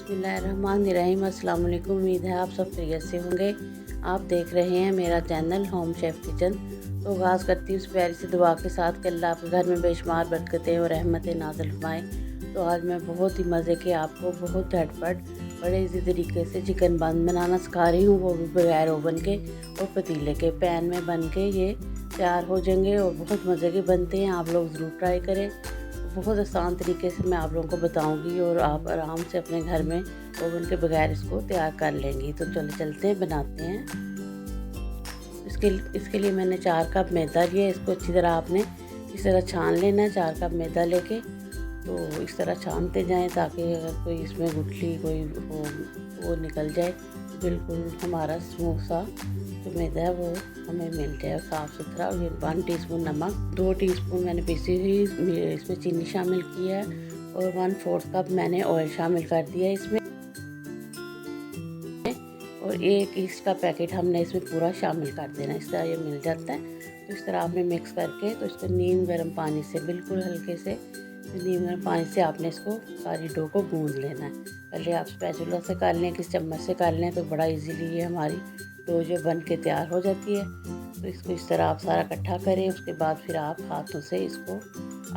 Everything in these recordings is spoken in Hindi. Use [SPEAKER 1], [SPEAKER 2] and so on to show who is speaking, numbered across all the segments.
[SPEAKER 1] बिस्मिल्लाहिर्रहमानिर्रहीम। अस्सलाम वालेकुम। उम्मीद है आप सब खैरियत से होंगे। आप देख रहे हैं मेरा चैनल होम शेफ़ किचन। तो आगाज़ करती हूँ उस प्यारी सी दुआ के साथ कि अल्लाह आपके घर में बेशुमार बरकतें और रहमतें नाज़िल फरमाए। तो आज मैं बहुत ही मज़े के आपको बहुत झटपट बड़े इजी तरीके से चिकन बन बनाना सिखा रही हूँ, वो भी बगैर ओवन के और पतीले के। पैन में बन के ये तैयार हो जाएंगे और बहुत मज़े के बनते हैं। आप लोग ज़रूर ट्राई करें। बहुत आसान तरीके से मैं आप लोगों को बताऊंगी और आप आराम से अपने घर में ओवन के बगैर इसको तैयार कर लेंगी। तो चलते हैं बनाते हैं। इसके लिए मैंने 4 कप मैदा लिया। इसको अच्छी तरह आपने इस तरह छान लेना है। 4 कप मैदा लेके तो इस तरह छानते जाएं ताकि अगर कोई इसमें गुठली कोई वो निकल जाए, बिल्कुल हमारा स्मूथ सा जो मैदा है वो हमें मिल जाए साफ़ सुथरा। और ये 1 टीस्पून नमक, 2 टीस्पून मैंने पीसी हुई इसमें चीनी शामिल की है और 1/4 कप मैंने ऑयल शामिल कर दिया इसमें। और 1 ईस्ट का पैकेट हमने इसमें पूरा शामिल कर देना। इस तरह ये मिल जाता है। तो इस तरह आपने मिक्स करके तो इसको नीम गर्म पानी से बिल्कुल हल्के से नीम गर्म पानी से आपने इसको सारी डो को गूंद लेना है। पहले आप स्पैचुला से कर लें, किस चम्मच से कर लें तो बड़ा इजीली ये हमारी डो जो बन के तैयार हो जाती है। तो इसको इस तरह आप सारा इकट्ठा करें। उसके बाद फिर आप हाथों से इसको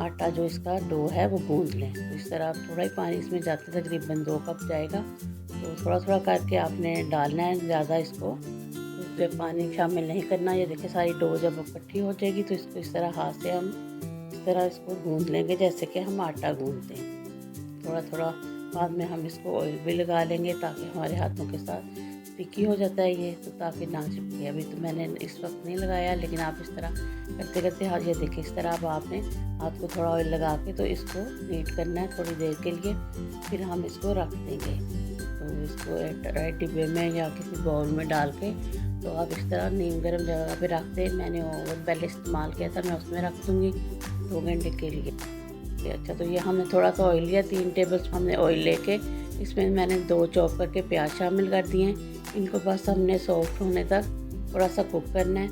[SPEAKER 1] आटा जो इसका डो है वो गूंद लें। तो इस तरह आप थोड़ा ही पानी इसमें जाते तकरीबन 2 कप जाएगा। तो थोड़ा थोड़ा करके आपने डालना है, ज़्यादा इसको जब पानी शामिल नहीं करना। ये देखिए सारी डो जब इकट्ठी हो जाएगी तो इसको इस तरह हाथ से हम इस तरह इसको गूंद लेंगे जैसे कि हम आटा गूंदते हैं। थोड़ा थोड़ा बाद में हम इसको ऑयल भी लगा लेंगे ताकि हमारे हाथों के साथ स्टिकी हो जाता है ये, तो ताकि ना चिपके। अभी तो मैंने इस वक्त नहीं लगाया, लेकिन आप इस तरह करते करते हाथ ये देखिए इस तरह अब आपने हाथ को थोड़ा ऑयल लगा के तो इसको हीट करना है थोड़ी देर के लिए। फिर हम इसको रख देंगे। तो इसको एयर डिब्बे में या किसी बाउल में डाल के तो आप इस तरह नीम गर्म जगह पे रख दें। मैंने ओवन पहले इस्तेमाल किया था, मैं उसमें रख दूँगी 2 घंटे के लिए। अच्छा, तो ये हमने थोड़ा सा ऑयल लिया, 3 टेबल हमने ऑयल लेके इसमें मैंने 2 चॉप करके प्याज शामिल कर दिए हैं। इनको बस हमने सॉफ्ट होने तक थोड़ा सा कुक करना है।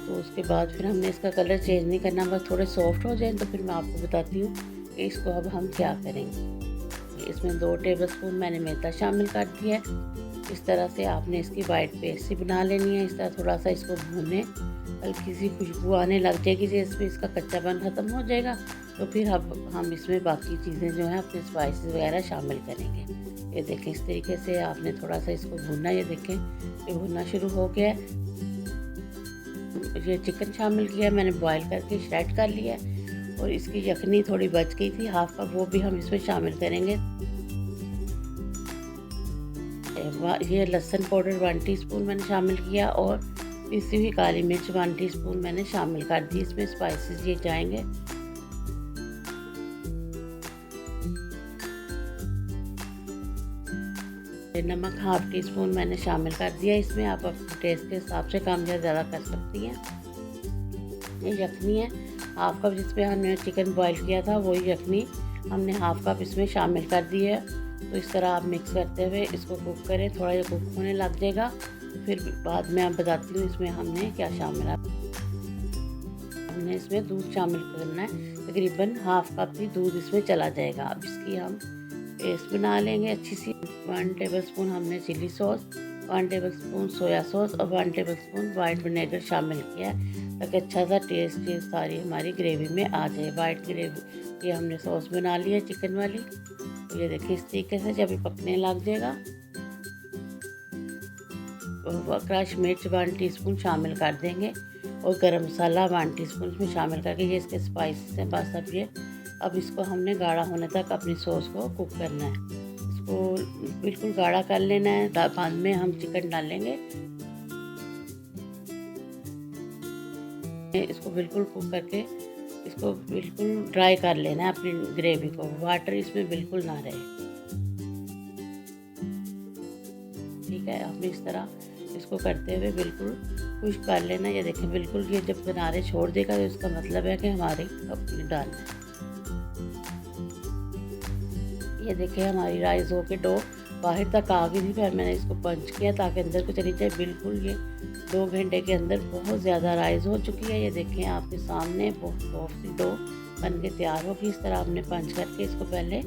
[SPEAKER 1] तो उसके बाद फिर हमने इसका कलर चेंज नहीं करना, बस थोड़े सॉफ्ट हो जाए तो फिर मैं आपको बताती हूँ कि इसको अब हम क्या करेंगे। इसमें 2 टेबलस्पून मैंने मैदा शामिल कर दिया है। इस तरह से आपने इसकी वाइट पेस्ट बना लेनी है। इस तरह थोड़ा सा इसको भूनें, हल्की सी खुशबू आने लग जाएगी जैसे इसका कच्चापन ख़त्म हो जाएगा। तो फिर अब हम इसमें बाकी चीज़ें जो हैं अपने स्पाइसेस वगैरह शामिल करेंगे। ये देखें इस तरीके से आपने थोड़ा सा इसको भूनना। ये देखें ये भुनना शुरू हो गया है। ये चिकन शामिल किया मैंने, बॉईल करके श्रेड कर लिया है। और इसकी यखनी थोड़ी बच गई थी हाफ कप, वो भी हम इसमें शामिल करेंगे। ये लहसुन पाउडर 1 टीस्पून मैंने शामिल किया और पिसी हुई काली मिर्च 1 टीस्पून मैंने शामिल कर दी। इसमें स्पाइसेस ये जाएंगे। नमक 1/2 टीस्पून मैंने शामिल कर दिया। इसमें आप अपने टेस्ट के हिसाब से कम या ज़्यादा कर सकती हैं। ये यखनी है 1/2 कप, जिसमें हमने चिकन बॉईल किया था वही यखनी हमने 1/2 कप इसमें शामिल कर दी है। तो इस तरह आप मिक्स करते हुए इसको कुक करें। थोड़ा ये कुक होने लग जाएगा तो फिर बाद में आप बताती हूँ इसमें हमने क्या शामिल है। हमने इसमें दूध शामिल करना है, तकरीबन 1/2 कप ही दूध इसमें चला जाएगा। अब इसकी हम पेस्ट बना लेंगे अच्छी सी। 1 टेबलस्पून हमने chilli sauce, 1 tablespoon soya sauce और 1 टेबलस्पून वाइट विनेगर शामिल किया है ताकि अच्छा सा टेस्ट सारी हमारी ग्रेवी में आ जाए। वाइट ग्रेवी ये हमने सॉस बना ली है चिकन वाली। तो ये देखिए इस तरीके से जब ये पकने लग जाएगा तो क्रश मिर्च 1 टीस्पून शामिल कर देंगे और गरम मसाला 1 टीस्पून इसमें शामिल करके ये इसके स्पाइसेस हैं। बस अब इसको हमने गाढ़ा होने तक अपनी सॉस को कुक करना है। इसको बिल्कुल गाढ़ा कर लेना है। बाद में हम चिकन डालेंगे। इसको बिल्कुल कुक करके इसको बिल्कुल ड्राई कर लेना है अपनी ग्रेवी को। वाटर इसमें बिल्कुल ना रहे, ठीक है। आपने इस तरह इसको करते हुए बिल्कुल खुश्क कर लेना। ये देखें बिल्कुल ये जब किनारे छोड़ देगा तो इसका मतलब है कि हमारी अपनी डालना है। ये देखिए हमारी राइस हो के डो बाहर तक आ गई थी। फिर मैंने इसको पंच किया ताकि अंदर को चली जाए। बिल्कुल ये 2 घंटे के अंदर बहुत ज़्यादा राइस हो चुकी है। ये देखें आपके सामने बहुत सॉफ्ट सी डो बन के तैयार होगी। इस तरह आपने पंच करके इसको पहले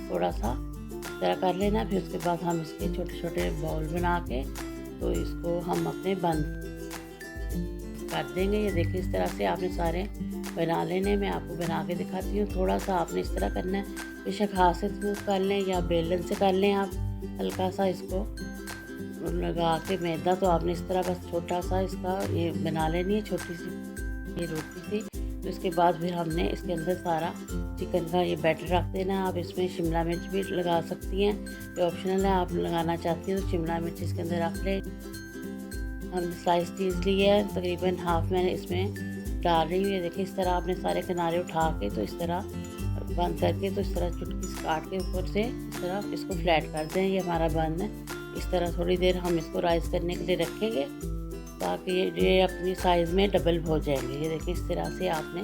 [SPEAKER 1] थोड़ा सा इस तरह कर लेना। फिर उसके बाद हम इसके छोटे छोटे बॉल बना के तो इसको हम अपने बंद कर देंगे। ये देखिए इस तरह से आपने सारे बना लेने। मैं आपको बना के दिखाती हूँ। थोड़ा सा आपने इस तरह करना है, बेशक हाथ से स्मूथ कर लें या बेलन से कर लें। आप हल्का सा इसको लगा के मैदा, तो आपने इस तरह बस छोटा सा इसका ये बना लेनी है, छोटी सी ये रोटी सी। तो इसके बाद फिर हमने इसके अंदर सारा चिकन का ये बैटर रख देना है। आप इसमें शिमला मिर्च भी लगा सकती हैं, ये ऑप्शनल है। आप लगाना चाहती हैं तो शिमला मिर्च इसके अंदर रख लें। हमने स्लाइस चीज़ ली है, तकरीबन हाफ मैंने इसमें डाल रही हूँ। ये देखिए इस तरह आपने सारे किनारे उठा के तो इस तरह बंद करके तो इस तरह चुटकी से काट के ऊपर से इस तरह इसको फ्लैट कर दें। ये हमारा बन है। इस तरह थोड़ी देर हम इसको राइस करने के लिए रखेंगे ताकि ये अपनी साइज़ में डबल हो जाएंगे। ये देखिए इस तरह से आपने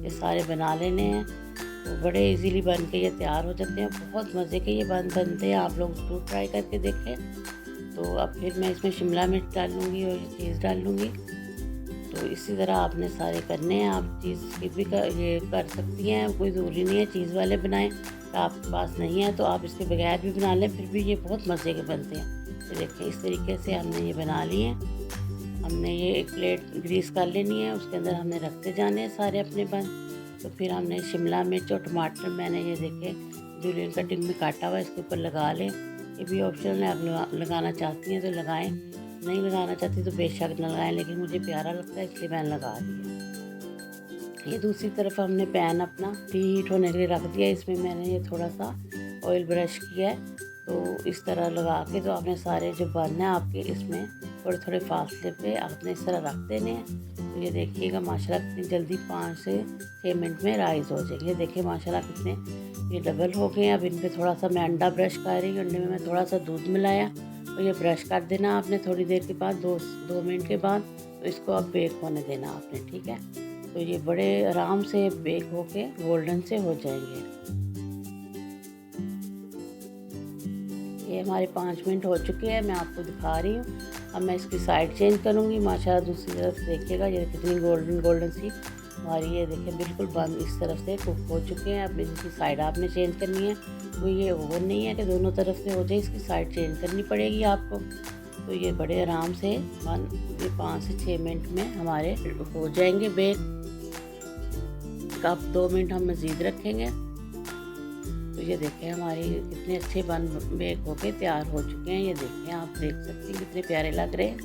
[SPEAKER 1] ये सारे बना लेने हैं, तो बड़े इजीली बन के ये तैयार हो जाते हैं। बहुत मज़े के ये बनते हैं, आप लोग ज़रूर ट्राई करके देखें। तो अब फिर मैं इसमें शिमला मिर्च डालूँगी और चीज़ डालूँगी। तो इसी तरह आपने सारे करने हैं। आप चीज़ स्किप भी ये कर सकती हैं, कोई ज़रूरी नहीं है चीज़ वाले बनाएं। तो आपके पास नहीं है तो आप इसके बगैर भी बना लें, फिर भी ये बहुत मज़े के बनते हैं। तो देखिए इस तरीके से हमने ये बना लिए हैं। हमने ये एक प्लेट ग्रीस कर लेनी है, उसके अंदर हमने रखते जाने हैं सारे अपने बन। तो फिर हमने शिमला मिर्च और टमाटर मैंने ये देखे जूलियन कटिंग में काटा हुआ, इसके ऊपर लगा लें। ये भी ऑप्शनल है, आप लगाना चाहती हैं तो लगाएं, नहीं लगाना चाहती तो बेशक न लगाएं, लेकिन मुझे प्यारा लगता है इसलिए मैंने लगा दिया। ये दूसरी तरफ हमने पैन अपना हीट होने के लिए रख दिया। इसमें मैंने ये थोड़ा सा ऑयल ब्रश किया है, तो इस तरह लगा के तो आपने सारे जो बन है आपके इसमें थोड़े थोड़े फासले पे आपने इस तरह रख देने हैं। तो ये देखिएगा माशाल्लाह कितनी जल्दी 5 से 6 मिनट में राइस हो जाएगी। ये देखिए माशाल्लाह कितने ये डबल हो गए हैं। अब इन पे थोड़ा सा मैं अंडा ब्रश कर रही हूँ। अंडे में मैं थोड़ा सा दूध मिलाया, तो ये ब्रश कर देना आपने थोड़ी देर के बाद, 2 मिनट के बाद। तो इसको अब बेक होने देना आपने, ठीक है। तो ये बड़े आराम से बेक होके गोल्डन से हो जाएंगे। ये हमारे 5 मिनट हो चुके हैं, मैं आपको दिखा रही हूँ। अब मैं इसकी साइड चेंज करूँगी। माशाल्लाह दूसरी तरफ देखिएगा ये कितनी गोल्डन सी हमारी ये देखिए बिल्कुल बंद इस तरफ से कुक हो चुके हैं। अब इनकी साइड आपने चेंज करनी है। तो ये ओवन नहीं है कि दोनों तरफ से हो जाए, इसकी साइड चेंज करनी पड़ेगी आपको। तो ये बड़े आराम से ये 5 से 6 मिनट में हमारे हो जाएंगे बेक। अब 2 मिनट हम मज़ीद रखेंगे। तो ये देखें हमारी कितने अच्छे बन बेक होके तैयार हो चुके हैं। ये देखें, आप देख सकते हैं कितने प्यारे लग रहे हैं।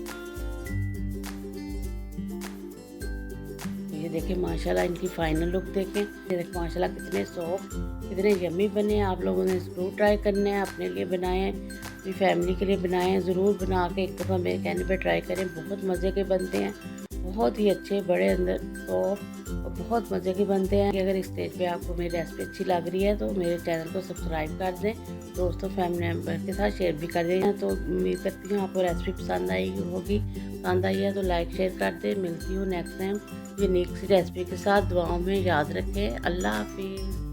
[SPEAKER 1] तो ये देखें माशाल्लाह इनकी फाइनल लुक देखें। ये देखें माशाल्लाह कितने सॉफ्ट, कितने यम्मी बने हैं। आप लोगों ने ज़रूर ट्राई करना है, अपने लिए बनाए हैं, अपनी फैमिली के लिए बनाए हैं। ज़रूर बना के एक दफ़ा मेरे कहने पे ट्राई करें, बहुत मज़े के बनते हैं, बहुत ही अच्छे, बड़े अंदर सॉफ्ट और बहुत मज़े के बनते हैं। अगर इस स्टेज पे आपको मेरी रेसिपी अच्छी लग रही है तो मेरे चैनल को सब्सक्राइब कर दें, दोस्तों फैमिली मेम्बर के साथ शेयर भी कर दें। तो उम्मीद करती हूँ आपको रेसिपी पसंद आई होगी। पसंद आई है तो लाइक शेयर कर दें। मिलती हूँ नेक्स्ट टाइम यूनिक सी रेसिपी के साथ। दुआओं में याद रखें। अल्लाह हाफिज़।